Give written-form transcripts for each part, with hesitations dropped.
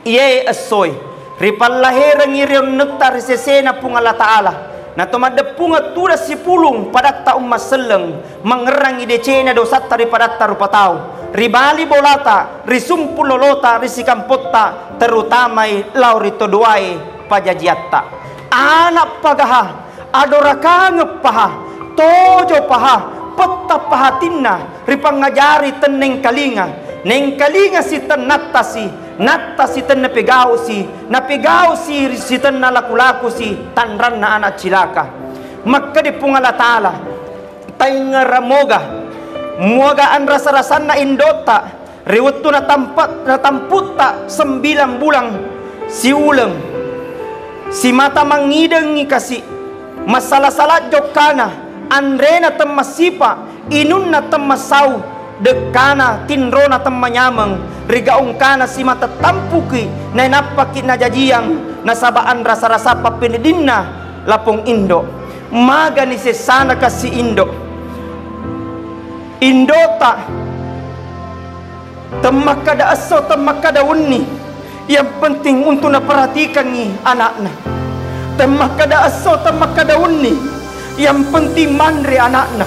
iye asoy ripal lahirang irion nektar sesena pungala ta'ala na tumadpunga tulas si pulung padat taong maseleng mangerang idecena dosat tari padat tarupataw ribali bolata risumpul lolota risikampota terutamai laurito duai pajajiatta anak pagaha adoraka ngepaha tojo paha peta pahatinna ripang ngajari teneng kalinga neng kalinga si tenatasi natasi ten napigao si ten nalaku-laku si tanran na anak cilaka maka di pungala ta'ala tay ngaramoga muagaan rasa-rasan na indota riwet tu natamputa 9 bulang si uleng si mata mangideng kasi masalah-salah jokana andre na temasipa inun na temasau dekana tinro na temanyameng rigaung kana si mata tampuki na napaki na jajiyang nasabaan rasa-rasa papinidinna lapong Indo maga ni sesana kasi Indota temakada aso temakada unni yang penting untuk naperhatikan ni anakna temakada aso temakada unni yang penting mandri anakna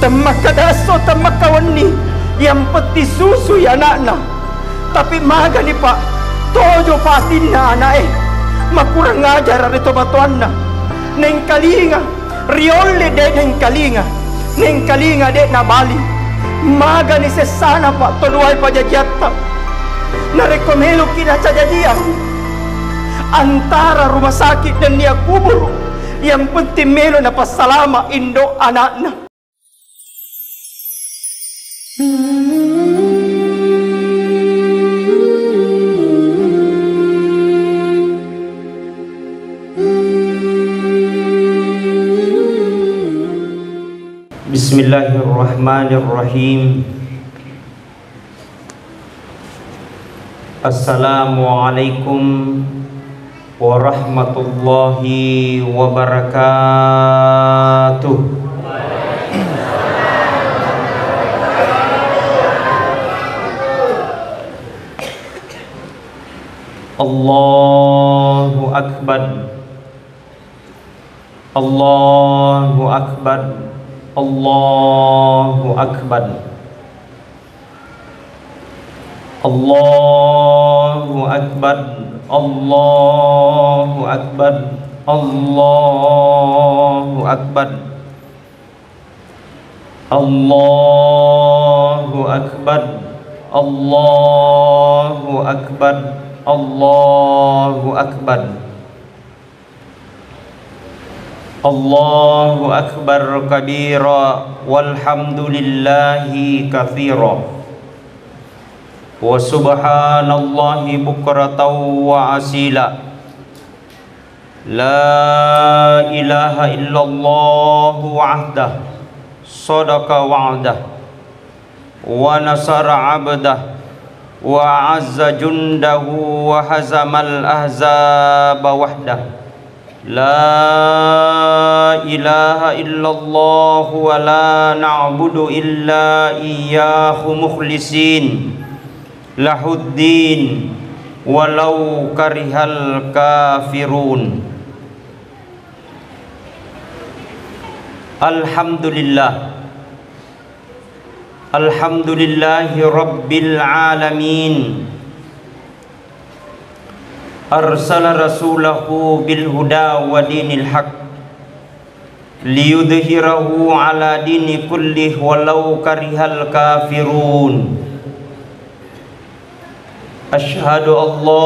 temakada aso temakada unni yang penting susu ya anakna tapi maga ni pak tojo patinna anak makurang ngajar rito batuanna neng kalinga riole de neng kalinga de na bali maga ni sesana pak toduai pajajiatta narekomelo kina cajadian antara rumah sakit dan dia kubur yang penting melo na pasalama Indo anakna Bismillahirrahmanirrahim. Assalamualaikum warahmatullahi wabarakatuh. Allahu akbar. Allahu akbar. Allahu akbar. Allahu akbar. Allahu akbar. Allahu akbar. Allahu akbar. Allahu akbar. Allahu akbar. Allahu akbar kabira walhamdulillahi katsira wa subhanallahi bukratan wa asila la ilaha illallah wahdah sadaqa wa'dah wa nasara 'abdah wa 'azza jundahu wa hazamal ahzaba wahdah la ilaha illallah wa la na'budu illa iyyahu mukhlisin lahuddin walau karihal kafirun. Alhamdulillah alhamdulillahi rabbil alamin arsala rasulahu bil huda wa dinil haq liyudhhirahu ala dini kullih walau karihal kafirun. Asyhadu an la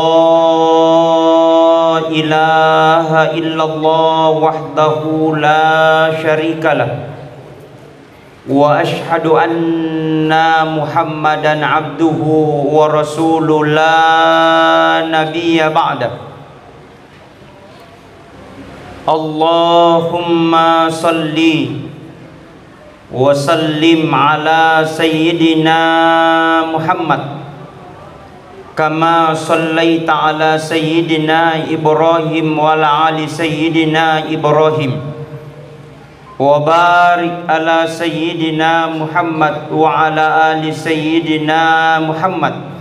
ilaha illallah wahdahu la syarikalah wa asyhadu anna Muhammadan abduhu wa rasuluhu la nabiyya ba'da. Allahumma salli wa sallim ala sayyidina Muhammad kama sallaita ala sayyidina Ibrahim wa ala ali sayyidina Ibrahim wa barik ala sayyidina Muhammad wa ala ali sayyidina Muhammad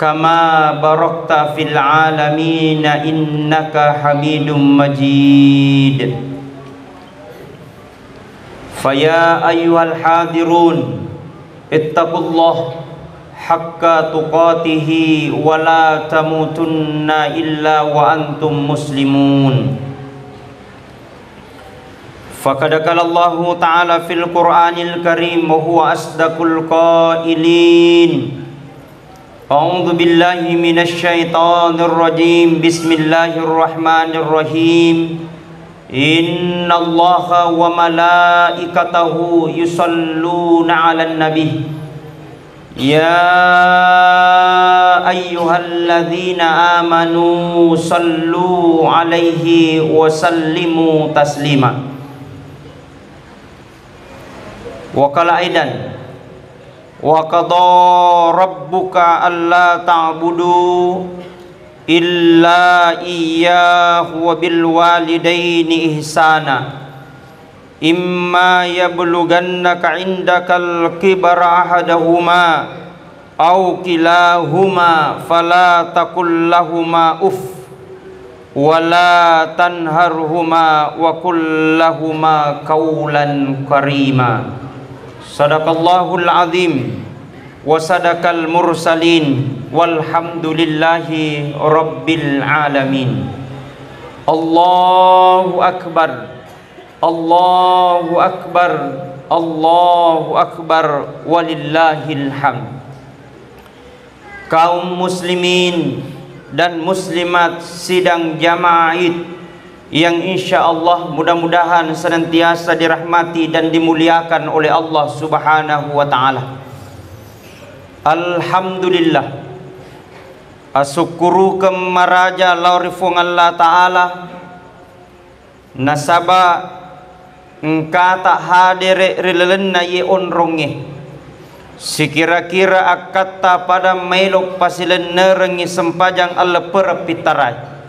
كما باركت في العالمين إنك حميد مجيد. فيا أيها الحاضرون اتقوا الله حق تقاته ولا تموتن إلا وأنتم مسلمون. فقد قال الله تعالى في القرآن الكريم وهو أصدق القائلين: أعوذ بالله من الشيطان الرجيم بسم الله الرحمن الرحيم إن الله وملائكته يصلون على النبي يا أيها الذين آمنوا صلوا عليه وسلموا تسليما. وقال أيضا: وقضى ربك ألا تعبدوا إلا إياه وبالوالدين إحسانا إما يبلغنك عندك الكبر أحدهما أو كلاهما فلا تقل لهما أف ولا تنهرهما وقل لهما قولا كريما. Sadaqallahul azim wa sadaqal mursalin walhamdulillahi rabbil alamin. Allahu akbar, Allahu akbar, Allahu akbar, walillahil hamd. Kaum muslimin dan muslimat sidang jamaah Id yang insya Allah mudah-mudahan senantiasa dirahmati dan dimuliakan oleh Allah Subhanahu wa ta'ala. Alhamdulillah, asyukuru kemaraja laurifung Allah ta'ala nasaba engkata hadere rilelenna ye onronge sikira-kira akata pada melok pasilen nerengi sempajang Allah perpitarai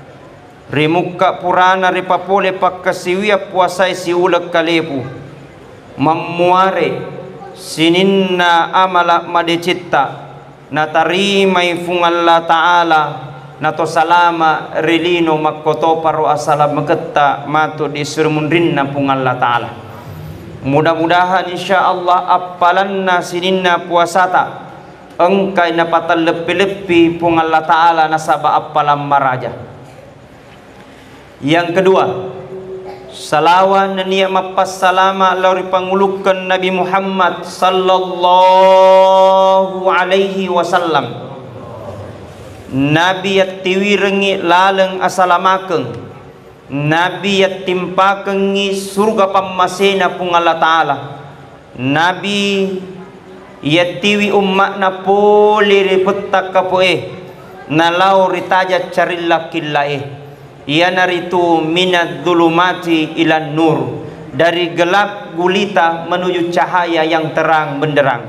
rimuka purana ripapole pakkasiwia puasai si ulek kalepu memuare sininna amala madecitta natarimai fungallah ta'ala nato salama rilino makkoto paro asala maketta mato di surmundrinna pungallah ta'ala. Mudah-mudahan insyaallah appalanna sininna puasata engkai napatan lepi-lepi pungallah ta'ala nasaba appalam maraja. Yang kedua, salawan dan ni'mat passalama lauri pangulukan Nabi Muhammad sallallahu alaihi wasallam. Nabi yatiwi rengi laleng asalamakeng, Nabi yatimpakengi surga pammasena pung Allah Ta'ala. Nabi yatiwi ummat na poli ripetak kapoe nalau ritaja carilla killae. Ia naritu minad dhulumati ilan nur, dari gelap gulita menuju cahaya yang terang benderang.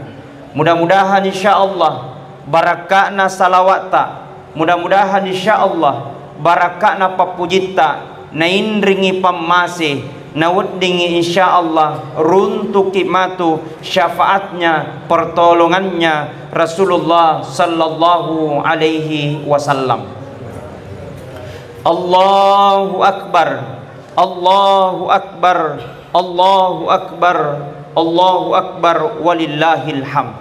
Mudah-mudahan insyaallah barakatna salawata, mudah-mudahan insyaallah barakatna papujita na indringi pamase na weddingi insyaallah runtuki matu syafaatnya pertolongannya Rasulullah sallallahu alaihi wasallam. Allahu akbar, Allahu akbar, Allahu akbar, Allahu akbar, walillahil hamd.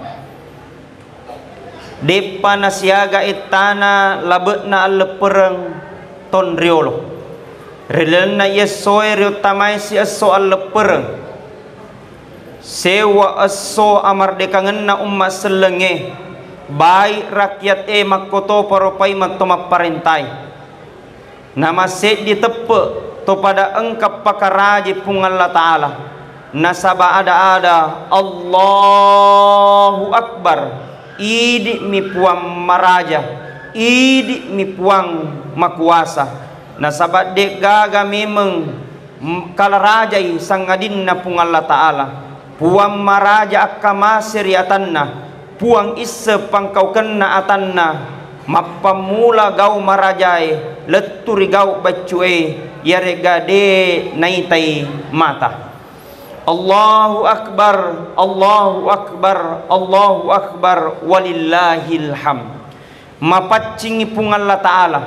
Depa nasiaga itana labetna allepereng ton riolo relena yesoe riutamai si aso allepereng sewa aso amardekangenna ummat selenge baik rakyat makoto paropai matoma parentai nama set ditepek to pada engkap pakaraji pung Allah Ta'ala nasaba ada Allahu akbar idi mi puang maraja idi mi puang makuasa nasaba dek gaga memang kalarajai sangadinna pung Allah Ta'ala puang maraja akamasiri atanna puang isse pangkau kena atanna mappamula gau marajai leturi gau bacue yare gade naitai mata. Allahu akbar, Allahu akbar, Allahu akbar, walillahil hamd. mapaccingi pung Allah Ta'ala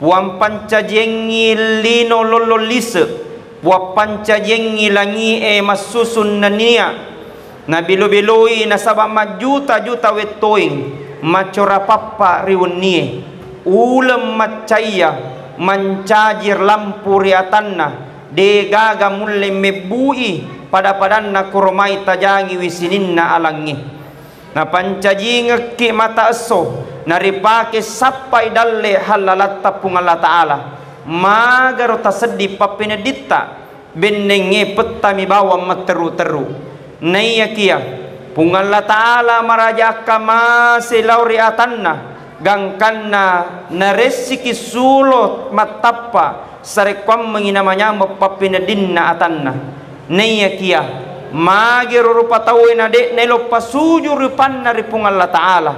puan pancajengi lino lolo lise puan pancajengi langi masusun nania na bilo-biloi na sabab majuta-juta wetoing macora papa riunie ulam macaya mencajir lampu riatanna de gaga mulle mebui pada padanna koromai tajangi wisininna alangi na pancajinga ki mata eso naripake sappai dalle halalatta pung Allah Ta'ala magaro taseddi papineditta bennenge pettami bawa materu-teru naya kia pung Allah Ta'ala marajaka mase lauriatanna gangkanna naresiki sulot matappa sarekwam menginamanya mapapinedinna atanna naya kia magiro rupa tawena de nelo pasuju rupanna ripung Allah Ta'ala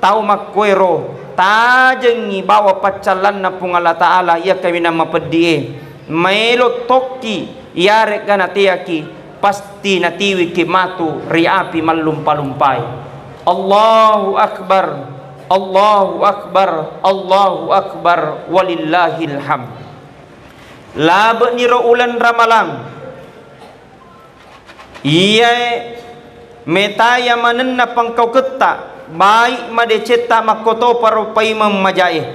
tau makwero tajengi bawa pacalanna pung Allah Ta'ala ia kawina mapedie melo toki yarek gana tiaki pasti natiwi ki matu riapi malumpa-lumpai. Allahu Akbar, Allahu Akbar, Allahu Akbar, walillahil hamd. Labe ni ulan ramalang ia metaya manenna pangkau ketta baik madeceta makoto parupai memajai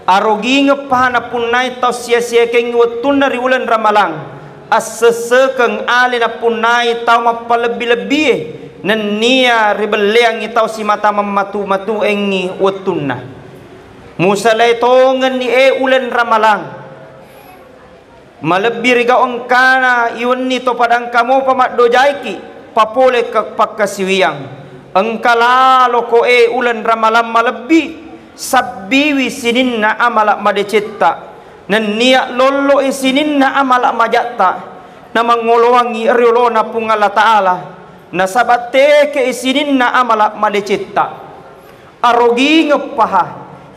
arogi ngepahana punai tau sia-sia keng wetun dari ulan ramalang assesekeng alina punai tau mapalebih-lebih nenia ribeleang tau si mata mematu-matu engi wetunna musalai tongen ni ulan ramalang malebih riga ongkana iwan ni to padang kamu pamat dojaiki papole ke pakasiwiang engkalalo ko ulan ramalam malebih sabbiwi sininna amalak madecetta nan niak lollo sininna amalak majatta na mangolowangi riolona pung Allah Ta'ala na sabate ke sininna amalak madecetta arogi ngepaha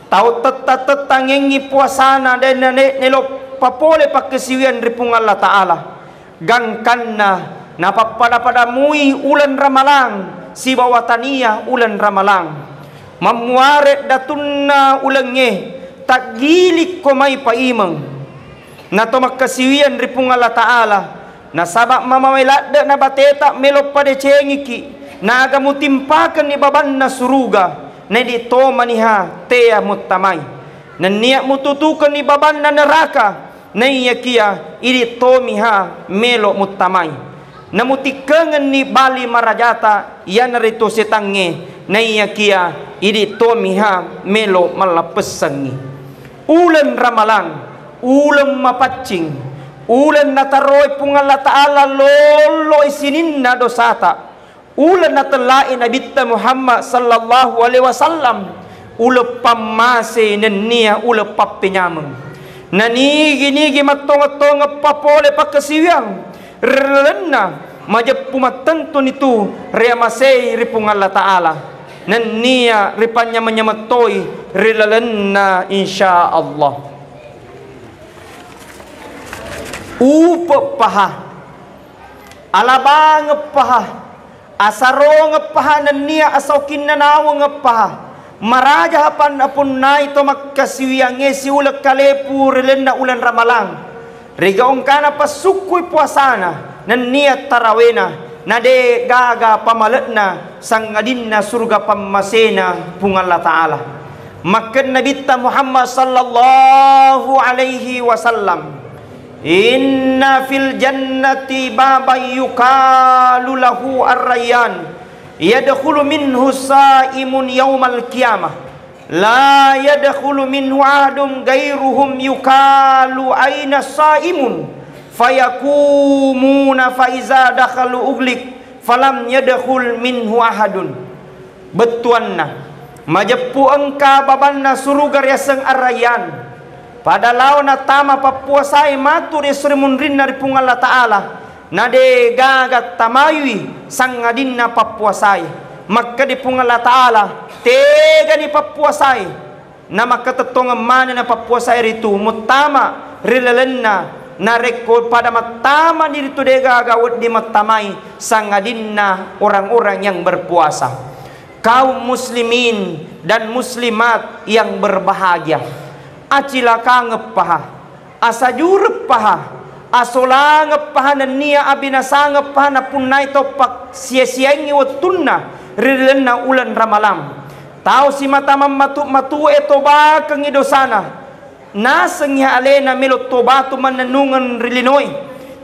tau teta-tetangengi puasana dan nelop papole pakesiwian ripung Allah Ta'ala gangkanna napa pada mui ulan ramalang si bawatania ulan ramalang mamuaret datunna ulenge tak gilik ko may paimang na to makasiwian ripung Allah Ta'ala na sabak mamawelada na bateta melop padecengiki na agamutimpakan ni baban na suruga na di to maniha teya mutamay na niya mututukan ni baban na neraka na iya kia iri tomiha melo mutamay namutikangan ni bali marajata yan narito setange na iya kia iri tomiha melo malapesangi ulan ramalang ulan mapaccing ulan nataroy pung Allah Ta'ala lolo isininna dosata ulan natalain nabitta Muhammad sallallahu alaihi wasallam ula pamase nenia ula papinyamang nanigi-nigi matong-tong papole pakasiwiang relena majap pumatanto nitu reamasei ripung Allah Ta'ala nania ripanya menyamatoi relalena insyaallah upapaha alabang paha asaro ngapaha nania asaukin nanaw ngapaha maraja hapan apun nai to makasiwiang si ulak kalepu relenda ulan ramalang riga ongkana pasukui puasana nan niat tarawena nade gaga pamaletna sangadinna surga pamasena pung Allah Ta'ala makan nabita Muhammad sallallahu alaihi wasallam inna fil jannati baban yukalu lahu ar-rayyan yadkhulu minhu sa'imun yaumal qiyamah la yadkhulu minhu ahadun ghairuhum yukalu aina sa'imun fayakumuna fa iza dakhalu uglik falam yadkhul minhu ahadun betuanna majappu engka babanna suruga riaseng arrayan pada launa tama papuasai matur isrimun rinna ripung Allah Ta'ala nade gagat tamayui sangadinna papuasai maka di pung Allah Ta'ala tega ni papuasai na makatetong mana na papuasai ritu mutama rilalenna na rekod pada matama ni ritu dega gawat di matamai sangadinna orang-orang yang berpuasa kaum muslimin dan muslimat yang berbahagia. Acilaka ngepaha, asajur paha, asola ngepaha dan nia abinasa ngepaha na punai topak sia-siangi watunna rilena ulan ramalam. Tau si mata matu etoba kengidosana nasengnya alena milot tobatu mananungan rilinoi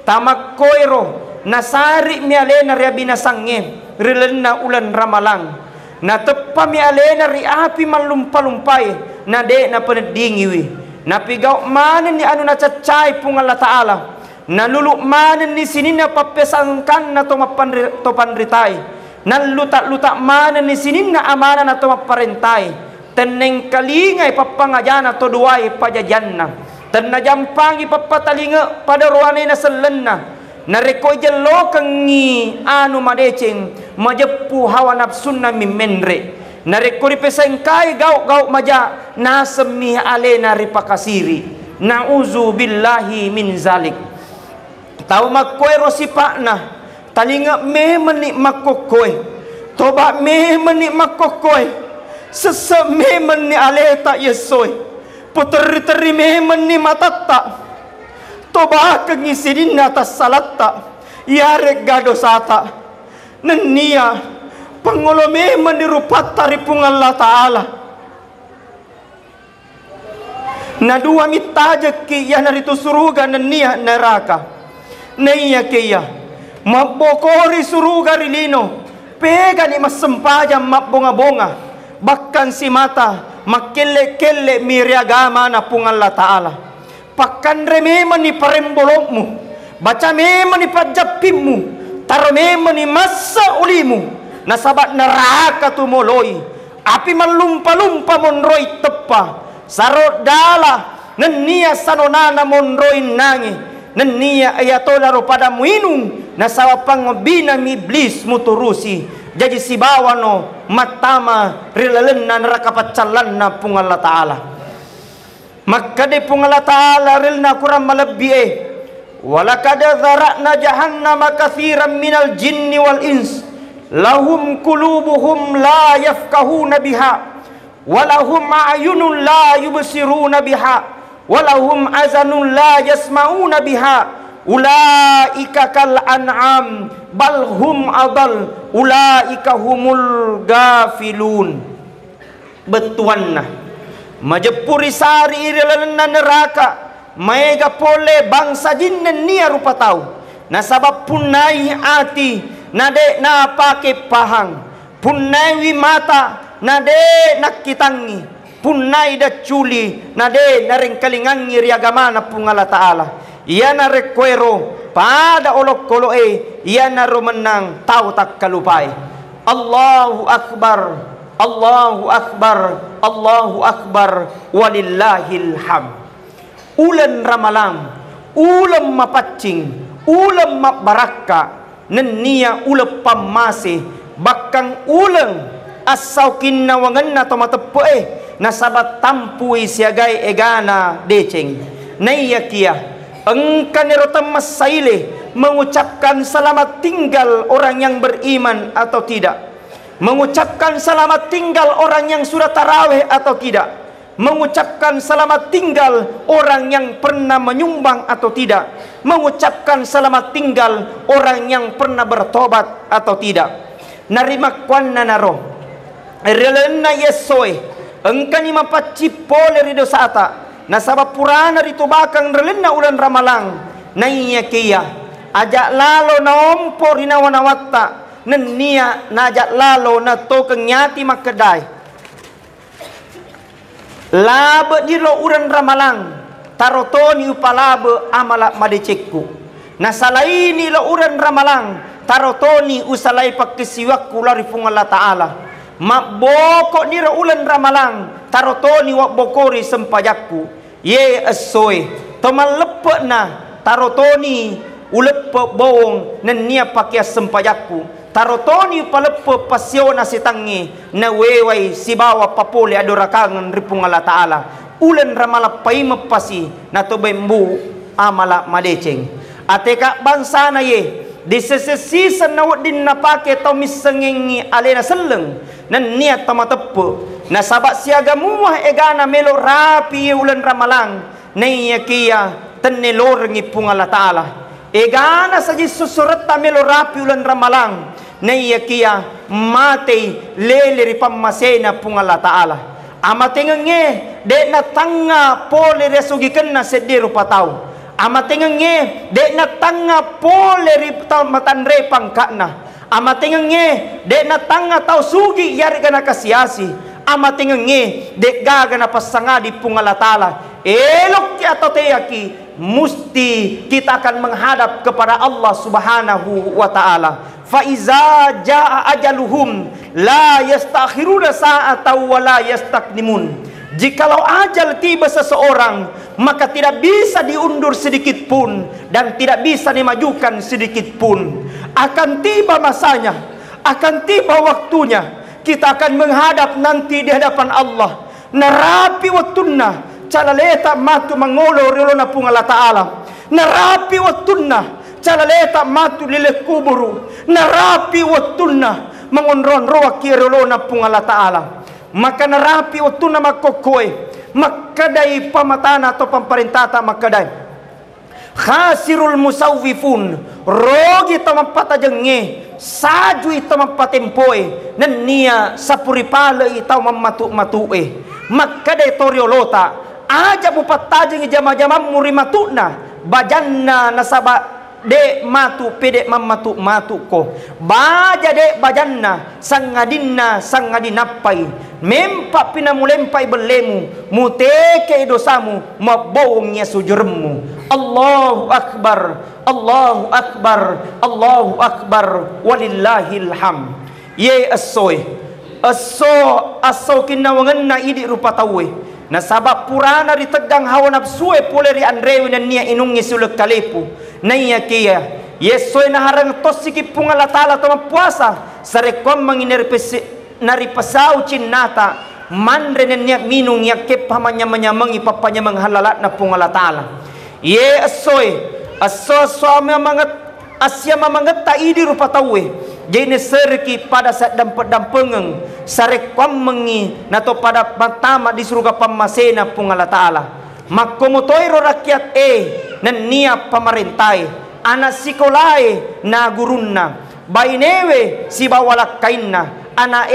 tamak koiro nasari mi alena riabinasange rilena ulan ramalang na tepa mi alena ri api malumpa-lumpai na de na penedingiwi na pigaw manen ni anu na cacay pung Allah Ta'ala na lulu manen ni sinin na papesangkan na topan ritay na lutak-lutak manen ni sinin na amana na tomaparentay teneng kalingay papangajana to duway pajajanna tenajampangi papatalinga pada ruanay na salenna narekoy jalo kangi anu madeceng majepu hawa nafsun na mimenre narekoy pesengkay gaw maja nasemi alena ripakasiri nauzu billahi min zalik tau makoy rosipakna talinga me menik makokoy toba me menik makokoy sesame ni aleta yesoy puteri-teri memen ni matatta toba kengisidin atas salatta yarek gadosata nenia pangolo memen di rupat taripung Allah Ta'ala na dua mitaja ki ya naritu suruga nenia neraka neia kia mabokori suruga rilino pega ni masempaja mabonga-bonga bahkan si mata makele-kele miriagama na pung Allah Ta'ala pakan rememan ni parembolokmu baca meman ni pajapimmu taro meman ni masa ulimu nasabat neraka tumoloy api malumpa-lumpa monroy tepa sarot dala nenia sanonana monroy nangi nenia ayatola ro pada muinung nasawapang binang iblis muturusi jadi si bawano matama rilalen na neraka pacalan na pung Allah Ta'ala maka di pung Allah Ta'ala rilna kurang malabie walakad zara'na jahannama kathiran minal jinni wal ins lahum kulubuhum la yafkahuna biha walahum a'yunun la yubsiruna biha walahum azanun la yasma'una biha ulaika kal an'am bal hum adal ulaika humul gafilun betuanna majepuri sari irilalana neraka maega pole bangsa jin nia rupa tau nasabab punai ati nade na pake pahang punai mata nade nakitangi punai da culi nade narengkalingan ngiriagamana pungala Ta'ala ia na rekwero pada olok koloe ia na rumenang tau tak kalupay Allahu Akbar Allahu Akbar Allahu Akbar walillahil ham ulan ramalang ulam mapacing ulam mabaraka nenia ulam pamase bakang ulang asaw kinawangan na tomatepe nasabat tampui siagay egana deceng naiyakia engkau nerotam masaile mengucapkan selamat tinggal orang yang beriman atau tidak, mengucapkan selamat tinggal orang yang sudah tarawih atau tidak, mengucapkan selamat tinggal orang yang pernah menyumbang atau tidak, mengucapkan selamat tinggal orang yang pernah bertobat atau tidak. Narimakwan na naro relena yesoy engkau ni mapacipole ri dosata nasabab purana rito bakang relena ulan ramalang naiya kia ajak lalo na ompo rinawanawata nenia najak lalo na to kenyati makedai labe dilo uran ramalang tarotoni upalabe amala madecekku nasalaini lo uran ramalang tarotoni usalai pakisiwak kulari pung Allah Ta'ala maboko nira ulan ramalang tarotoni wak bokori sempajakku ye asoy tomalepek na tarotoni ulepe bawong nenia pakia sempajakku tarotoni palepe pasio na sitangi na wewai sibawa papole adorakangan ripung Allah Ta'ala ulan ramala paimepasi na to bembu amala madeceng ateka bangsa na ye di sesi sanawat din napake tau misengengi alena seleng nan niat tama tepu na sabat siaga muah egana melo rapi ulan ramalang naiya kia tenelorngi pung Allah Ta'ala egana saji susurat ta melo rapi ulan ramalang naiya kia mate lele ri pammasena pung Allah Ta'ala amatengenge de na tanga pole resugiken na sediru patau amatengenge de na tanga pole ri matanre pangkana amatengenge de na tanga tau sugi yari kana kasiasi amatengenge de gaga na pasanga di pung Allah Ta'ala elok ki atau teyaki musti kita akan menghadap kepada Allah Subhanahu wa Ta'ala. Fa iza jaa ajaluhum la yastakhiruna sa'atan wa la yastaqdimun. Jikalau ajal tiba seseorang, maka tidak bisa diundur sedikit pun dan tidak bisa dimajukan sedikit pun. Akan tiba masanya, akan tiba waktunya, kita akan menghadap nanti di hadapan Allah. Narapi watunna calaleta matu mangolo rilona pung Allah Ta'ala. Narapi watunna calaleta matu lile kuburu. Narapi watunna mangonron roa kirolona pung Allah Ta'ala. Maka narapi watunna makokoy makadai pamatana atau pamparintata makadai khasirul musawwifun rogi tamampatajenge saju itamampatempoy nan niya sapuripala itaw mamatu-matue makadai toriolota aja bupatajeng jama-jama murimatuna bajanna nasaba de matu pede mamatu-matu ko baja de bajanna sangadinna sangadinapai mempa pinamulempay belemu muteke dosamu mabawongnya sujurmu. Allahu akbar, Allahu akbar, Allahu akbar, walillahil ham. Ye asoy aso kinawangan na idi rupa tawe na sabab purana di tegang hawa nafsuwe pole ri andrewi na niya inungi suluk kalepu na iya kia yesoy na harang tosiki punga Allah Ta'ala tama puasa sarekom naripasau cinnata mandre na niya minung ya kepamanya manyamangi papanya manghalalat na punga Allah Ta'ala ye aso suami mangat asya mamangat ta idi rupa tawe jene serki pada saat dampengeng sarekom mengi nato pada pertama di surga pamasena pung Allah Ta'ala makomotoiro rakyat nan niya pamarintai anak sikolai na gurunna bainewe si bawalak kainna anak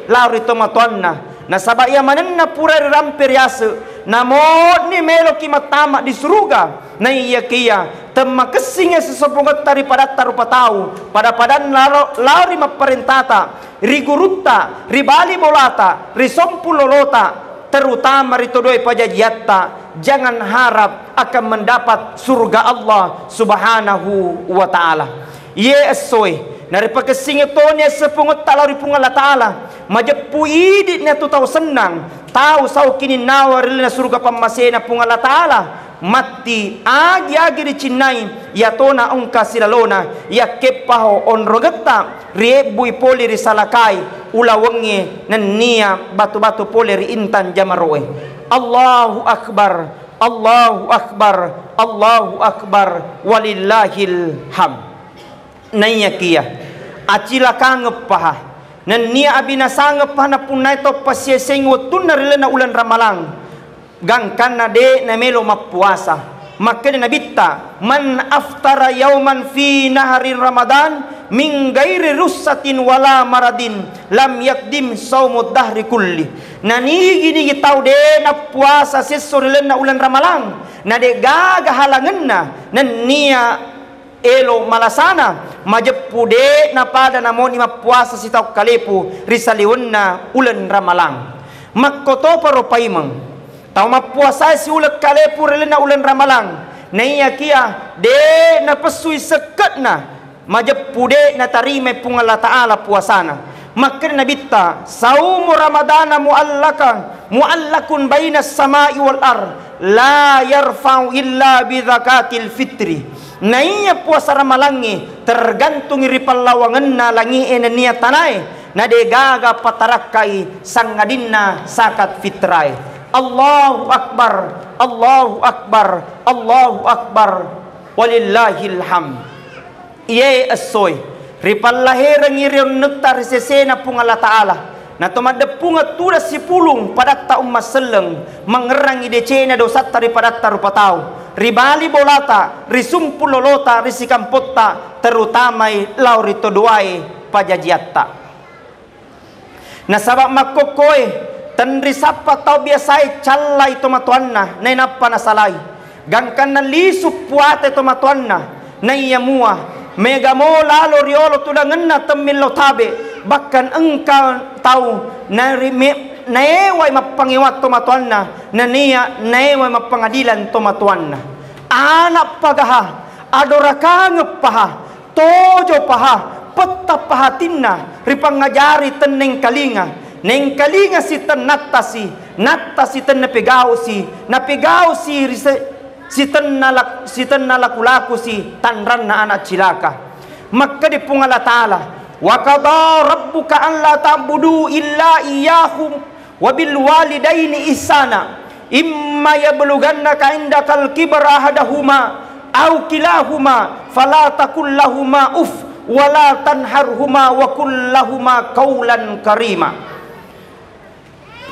lauri tomatuanna nasaba iya manen na pura rampir yase namod ni melo kimatama di surga na iya kia temakesingnya sesepungat daripada tarupatau pada padan lari maparentata rigurutta ribali bolata risompulolota terutama ritodoi pajajiatta jangan harap akan mendapat surga Allah Subhanahu wa Ta'ala. Ye asoy nari pakesing ito niya sepungot talari pung Allah Ta'ala majepu idit niya tu tahu senang tahu sau kini nawar na surga pamasena pung Allah Ta'ala mati agi di cinai ya tona ongka silalona ya kepaho onrogeta riebui poli risalakai ulawangi nan niya batu-batu poli ri intan jamaroe. Allahu akbar, Allahu akbar, Allahu akbar, walillahil ham. Naiya kia acila kangepah nan niya abinasangepah na punay to pasyeseng watun na rilena ulan ramalang gangkan na de na melo mapuasa maka na bitta man aftara yauman fi nahari ramadan min gairi russatin wala maradin lam yakdim saumud dahri kulli nanigi tau de na puasa sesurilen na ulan ramalang na de gaga halangan na nan niya elo malasana majepude na pada namoni mapuasa si tau kalepu risaliun na ulan ramalang makkoto paro paimang tau mapuasa si ulat kalepu rilena ulan ramalang naiya kia de na pesui seket na majepude na tarime pung Allah Ta'ala puasana makir na bitta saumu ramadana muallakun bainas samai wal ar la yarfa'u illa bidhakatil fitri naiya puasa ramalangi tergantung iri palawangan na langi enenia tanai na de gaga patarakai sangadinna sakat fitrai. Allahu akbar, Allahu akbar, Allahu akbar, walillahil ham. iye asoy ripallahera ngirion nektar sesena pung Allah Ta'ala na tumadepunga tudas si pulung padak taum maseleng mengerang ide cena dosat daripada tarupatau ribali bolata risumpul lolota risikampota terutamai laurito duai pajajiatta nasabak makokoy tenri sapa tau biasai callai tomatuanna nenapa nasalai gangkan nalisu puate tomatuanna nayamua megamo lalo riolo tudangenna temilo tabe bahkan engkau tahu naeway mapangiwat tomatuanna nania naeway mapangadilan tomatuanna anak pagaha adorakang paha tojo paha peta pahatinna ripangajari teneng kalinga neng kalinga si tenatasi natasi tenepegao si si tenalaku si tanran na anak cilaka maka di pungala ta'ala wa qada rabbuka an la ta'budu illa iyyahum wa bil walidaini ihsana imma yablughannaka indakal kibra ahadahuma aw kilahuma fala taqul lahumā uff wa la tanharhuma wa qul lahumā qawlan karima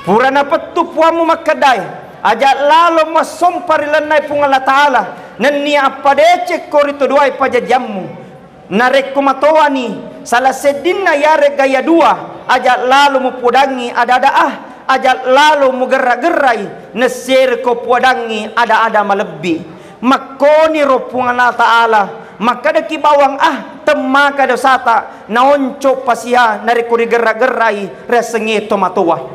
purana pettu puamu makadai ajak lalo masomparilanai pungala ta'ala nani apa decek korito duai pajajammu narek kumatoani salah sedina yare gaya dua ajak lalu mupudangi ada-ada ajak lalu mugerak-gerai nesir ko pudangi ada-ada malebi makoni ropungana ta'ala maka deki bawang temaka dosata naonco pasiha narikuri gerak-gerai resengi tomatoa.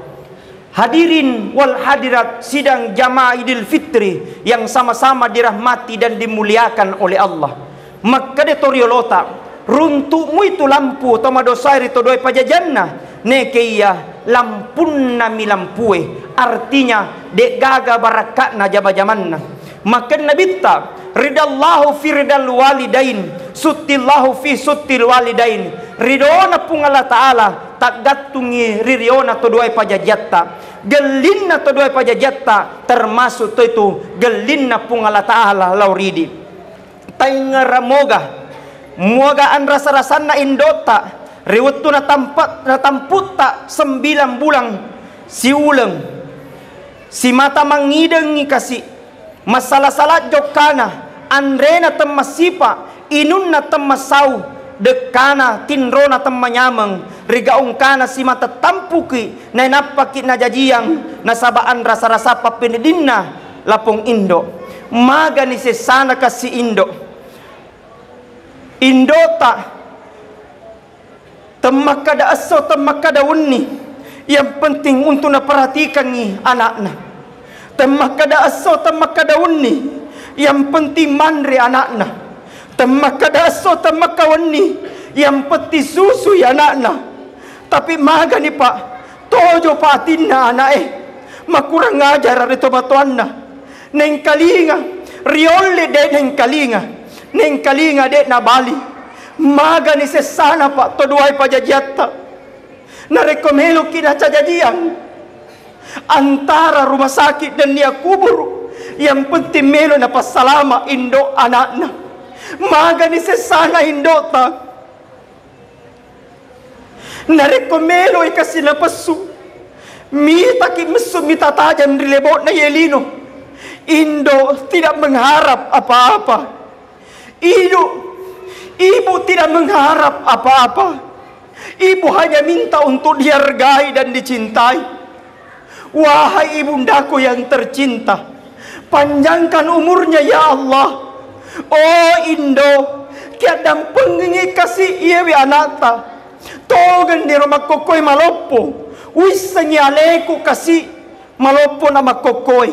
Hadirin wal hadirat sidang jamaah Idul Fitri yang sama-sama dirahmati dan dimuliakan oleh Allah maka de toriolota runtukmu itu lampu toma dosairi to doi pajajanna nekeia lampunna milampue artinya dek gaga barakatna jabajamanna maka nabitta ridallahu fi ridal walidain suttillahu fi suttil walidain ridona pung Allah Ta'ala tak gatungi ririona to doi pajajatta gelinna to doi pajajatta termasuk to itu gelinna pung Allah Ta'ala lauridi taingara moga an rasa-rasanna indota riwettu na tamputta 9 bulan si uleng si mata mangidengi kasih masalah salat jokana andrena temasipa inunna temasau dekana tinrona temanyameng rigaung kana si mata tampuki na napaki na jajiang nasabaan rasa-rasa papinidinna lapong Indo maga ni sesana kasi Indota temakada aso temakada unni yang penting untuk naperhatikan ni anakna temakada aso temakada unni yang penting mandri anakna temakada aso temakada unni yang penting susu ya anakna tapi maga ni pak tojo patinna anak makurang ngajar ari tobatuanna neng kalinga riole de neng kalinga de na bali maga ni sesana pak to duai pajajatta na rekomelo kina cajadian antara rumah sakit dan dia kubur yang penting melo na pasalama Indo anakna maga ni sesana Indota na rekomelo ikasi na pasu mita ki mesu mita tajam rilebot na yelino Indo tidak mengharap apa-apa Ibu tidak mengharap apa-apa. Ibu hanya minta untuk dihargai dan dicintai. Wahai ibundaku yang tercinta, panjangkan umurnya ya Allah. Oh Indo, kiadam pengingi kasih iyewi anata. Togen di rumah kokoi malopo. Wisangi aleku kasih malopo nama kokoi.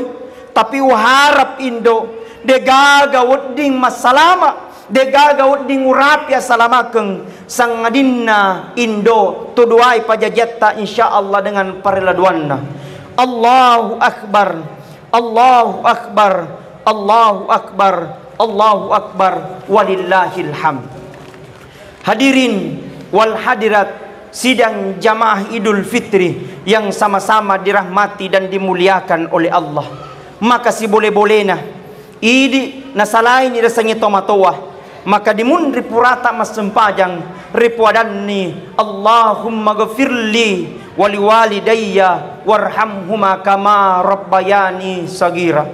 Tapi uharap Indo degaga wedding masalama degaga wedding urapya salamakeng sang adinna Indo tuduai pajajatta insyaallah dengan pareladuanna. Allahu akbar, Allahu akbar, Allahu akbar, Allahu akbar, walillahil hamd. Hadirin wal hadirat sidang jamaah Idul Fitri yang sama-sama dirahmati dan dimuliakan oleh Allah. Maka si boleh-bolehna idi nasalain ida sangi tomatoa maka dimun ripurata mas sempajang ripuadanni Allahumma ghafirli wali walidayya warhamhuma kama rabbayani sagira.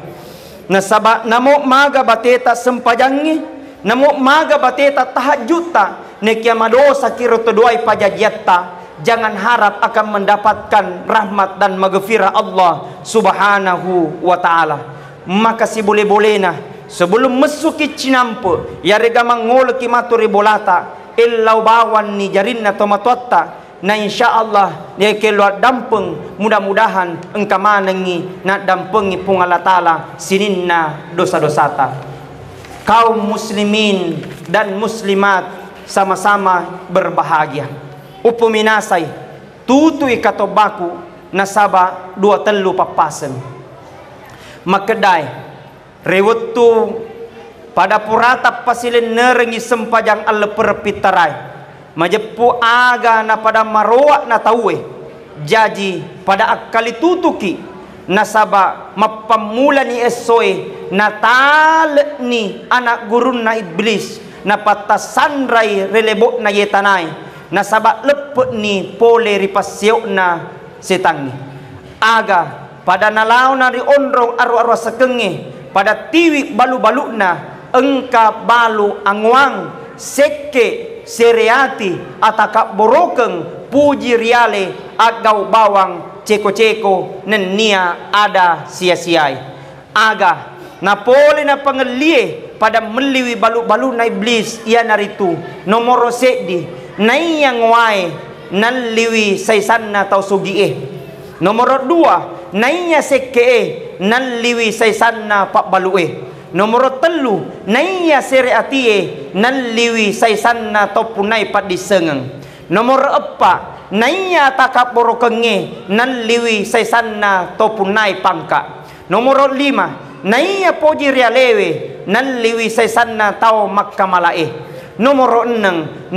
Nasaba namo maga bateta sempajangi, namo maga bateta tahajudta nekia madosa kiro todoai pajajiatta. Jangan harap akan mendapatkan rahmat dan maghfirah Allah subhanahu wa ta'ala. Maka si boleh-bolehna sebelum mesuki cinampu ya rega mangol ki maturi bolata illau bawan ni jarinna tomatotta. Na insyaallah dia keluar dampeng, mudah-mudahan engka manengi nak dampengi pung Allah Ta'ala sininna dosa-dosata. Kaum muslimin dan muslimat sama-sama berbahagia. Upuminasay tutui katobaku nasaba dua telu papasen makedai rewetu pada purata pasilin nerengi sempajang alle perpitarai majepu aga na pada maroa na tawe jaji pada akali tutuki nasaba mapamula ni esoe natal ni anak gurun na iblis na patasandrai relebok na yetanai nasaba lepet ni pole ripasyo na setan ni aga pada nalau na ri ondrong arwa-arwa sekenge pada tiwi balu-balu na engka balu angwang seke sereati ataka borokeng puji riale agau bawang ceko-ceko nenia ada sia-siai aga na pole na pangelie pada meliwi balu-balu na iblis ia naritu nomoro sedi nai yang wae nan liwi saisanna tau sugie. Nomor 2 nai ya seke nan liwi saisanna pak balue. Nomor 3 nai ya sereatie nan liwi saisanna tau punai pat disengeng. Nomor 4 nai ya takap borokenge nan liwi saisanna tau punai pangka. Nomor 5 nai ya poji rialewe nan liwi saisanna tau makkamalae. Nomor 6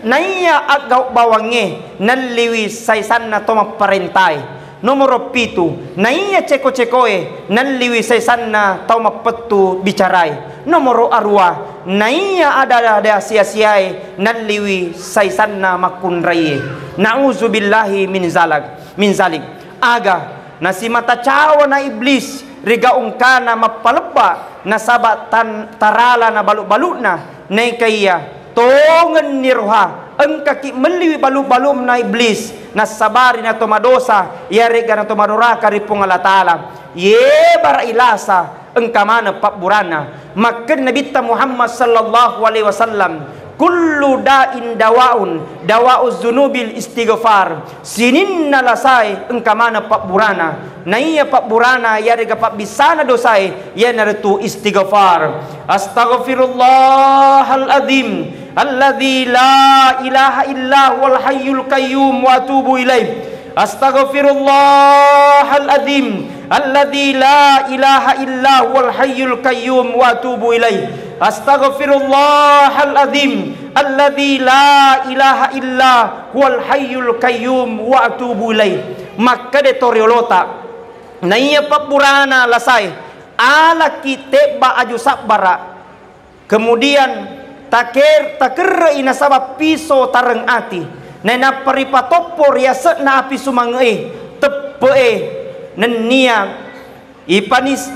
naya agau bawange nan liwi saisanna toma parentai. Nomor 7 naya ceko-cekoe nan liwi saisanna toma petu bicarai. Nomor arwa naya ada sia-siai nan liwi saisanna makunraie. Nauzubillahi min zalik. Aga nasi mata cawa na iblis riga ungkana mapalepa nasaba tarala na baluk-balukna nai kaya tongen nirha engka ki meliwi balu-balum na iblis nasabari na tomadosa ya rega na tomadoraka ripung Allah Ta'ala ye bara ilasa engka mana pak burana makan Nabi Muhammad sallallahu alaihi wasallam kullu da'in dawa'uz zunubil istighfar sininna lasai engka mana pak burana naiya pak burana ya rega pak bisana dosai ya naratu istighfar astaghfirullahal azim alladzi la ilaha illa huwal hayyul qayyum wa atubu ilaih astaghfirullahal azim alladzi la ilaha illa huwal hayyul qayyum wa atubu ilaih astaghfirullahal azim alladzi la ilaha illa huwal hayyul qayyum wa atubu ilaih. Maka de toriolota naiya papurana lasai ala kite ba aju sabara kemudian taker inasaba piso tareng ati nena paripatopor ya setna api sumange tepe nenia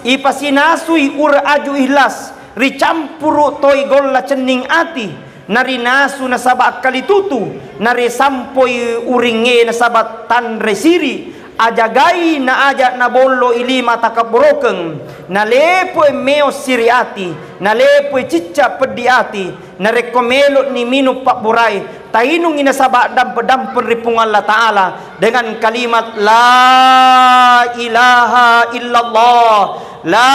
ipasinasui ur aju ihlas ricampuru toy golla cening ati nari nasu nasaba akali tutu nari sampoi uringe nasaba tan resiri ajagai na aja na bolo ilima takaborokeng na lepo meo siriati na lepo cicca pediati na rekomelo ni minu pak burai tainung inasaba dam peripung Allah Ta'ala dengan kalimat la ilaha illallah la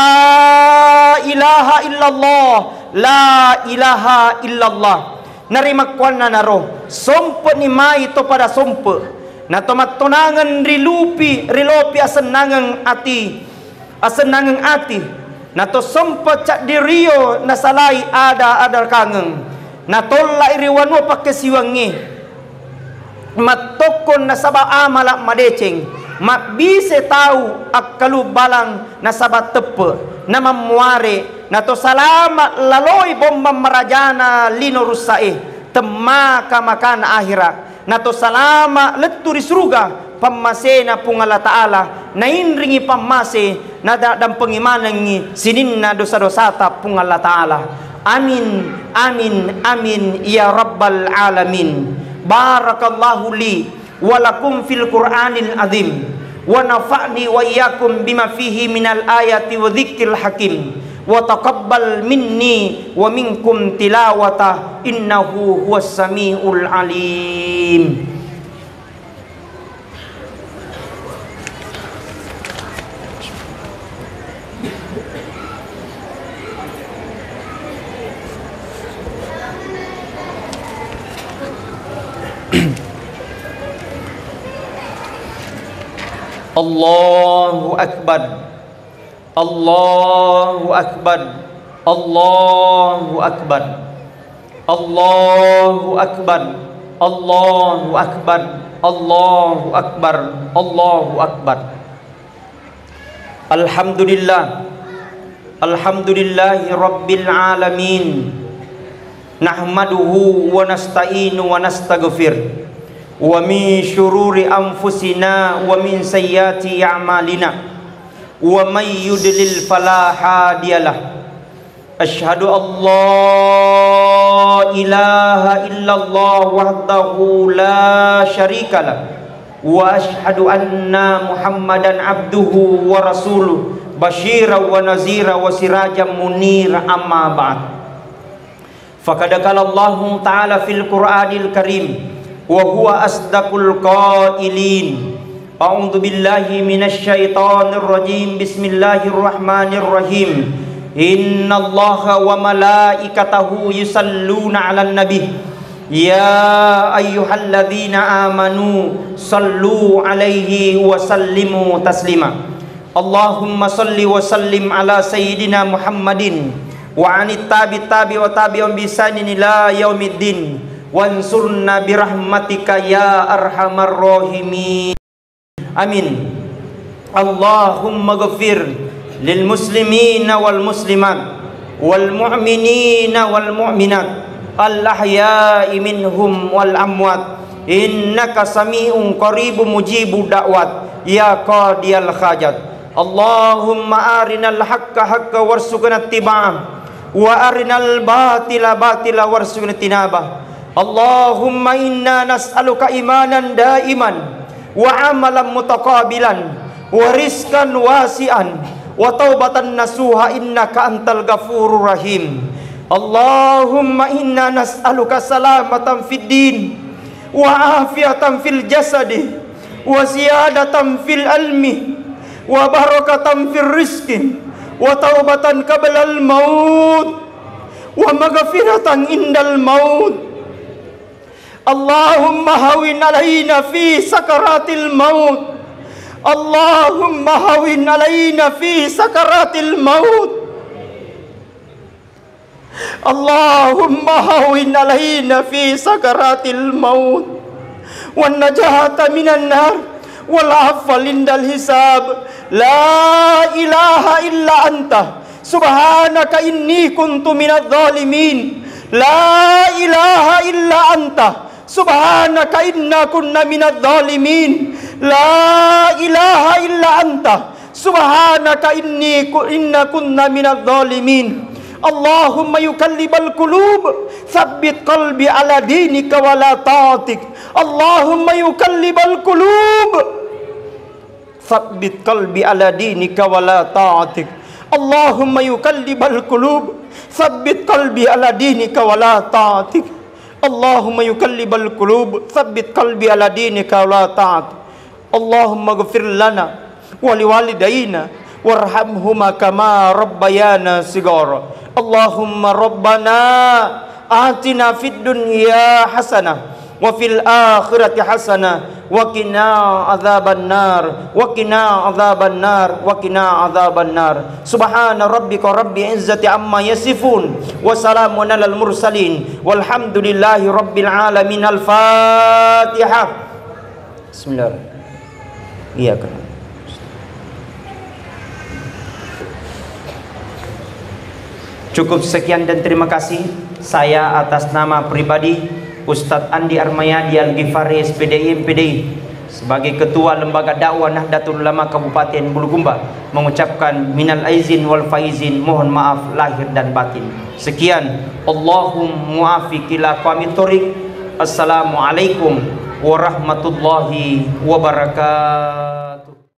ilaha illallah la ilaha illallah narimakwan na naro sompo ni mai to pada sompo na tomat tonangan rilopi asenangang ati na to sempat cak dirio na salai ada kangeng na tolla iriwano pakai siwangi matokon na saba amalak madeceng mak bisa tahu akalu balang na sabat tepe na mamuare na to salama laloi bomba marajana lino rusae temaka makan akhirat na to salama leturi surga pamasena pungala ta'ala na inringi pamase na dan pengimanangi sininna dosa-dosa ta pungala ta'ala. Amin amin amin ya rabbal alamin. Barakallahu li walakum fil Qur'anil azim wa nafa'ni wa iyyakum bima fihi minal ayati wa dzikril hakim wa taqabbal minni wa minkum tilawata innahu huwas samiul alim. Allahu akbar, Allahu akbar, Allahu akbar, Allahu akbar, Allahu akbar, Allahu akbar, Allahu akbar. Alhamdulillah, alhamdulillahi rabbil alamin. Nahmaduhu wa nasta'inu wa nastaghfir wa min syururi anfusina wa min sayyiati a'malina wa may yudlil fala hadiyalah. Asyhadu an la ilaha illallah wahdahu la syarikalah wa asyhadu anna muhammadan abduhu wa rasuluh basyiran wa nazira wa sirajan munira amma ba'd. Faqad qala Allah Ta'ala fil Qur'anil Karim wa huwa asdaqul qailin. A'udzu billahi minasy syaithanir rajim. Bismillahirrahmanirrahim. Innallaha wa malaikatahu yusalluna 'alan nabi. Ya ayyuhalladzina amanu sallu 'alaihi wa sallimu taslima. Allahumma salli wa sallim ala sayyidina Muhammadin wa anit tabi wa tabi'un bisanin ila yaumiddin wansurna birahmatika ya arhamar rahimin. Amin. Allahumma ghafir lil muslimina wal muslimat wal mu'minina wal mu'minat al ahya'i minhum wal amwat innaka sami'un qaribun mujibud da'wat ya qadiyal hajat. Allahumma arinal haqqa haqqa warzuqna ittiba'ah wa arinal batila batila warzuqna tinabah. Allahumma inna nas'aluka imanan daiman wa amalan mutaqabilan wa rizqan wasi'an wa taubatan nasuha innaka antal ghafurur rahim. Allahumma inna nas'aluka salamatan fid din wa afiatan fil jasadi wa ziyadatan fil ilmi wa barakatan fil rizqi wa taubatan qablal maut wa maghfiratan indal maut. Allahumma hawin alaina fi sakaratil maut. Allahumma hawin alaina fi sakaratil maut. Allahumma hawin alaina fi sakaratil maut wan najata minan nar wal afwa lindal hisab. La ilaha illa anta subhanaka inni kuntu minadh dhalimin. La ilaha illa anta subhanaka inna kunna minadh dhalimin. La ilaha illa anta subhanaka inna kunna minadh dhalimin. Allahumma yukallibal qulub tsabbit qalbi ala dinika wa la ta'atik. Allahumma yukallibal qulub tsabbit qalbi ala dinika wa la ta'atik. Allahumma yukallibal qulub tsabbit qalbi ala dinika wa la ta'atik. Allahumma yukallibal qulub tsabbit qalbi ala dinika wa la ta'atik. Allahumma ighfir lana wa liwalidayna warhamhuma kama rabbayana shighara. Allahumma rabbana atina fid dunya hasanah wa fil akhirati hasanah wa qina adzabannar wa qina adzabannar wa qina adzabannar. Subhana rabbika rabbil izzati amma yasifun wa salamun alal mursalin walhamdulillahi rabbil alamin. Al-Fatihah. Bismillahirrahmanirrahim. Iya kan. Cukup sekian dan terima kasih. Saya atas nama pribadi Ustadz Andi Armayadi Al-Ghifari SPDI MPDI sebagai Ketua Lembaga Dakwah Nahdlatul Ulama Kabupaten Bulukumba mengucapkan minal aizin wal faizin, mohon maaf lahir dan batin. Sekian, Allahumma muafiq ila aqwamit thoriq. Assalamualaikum warahmatullahi wabarakatuh.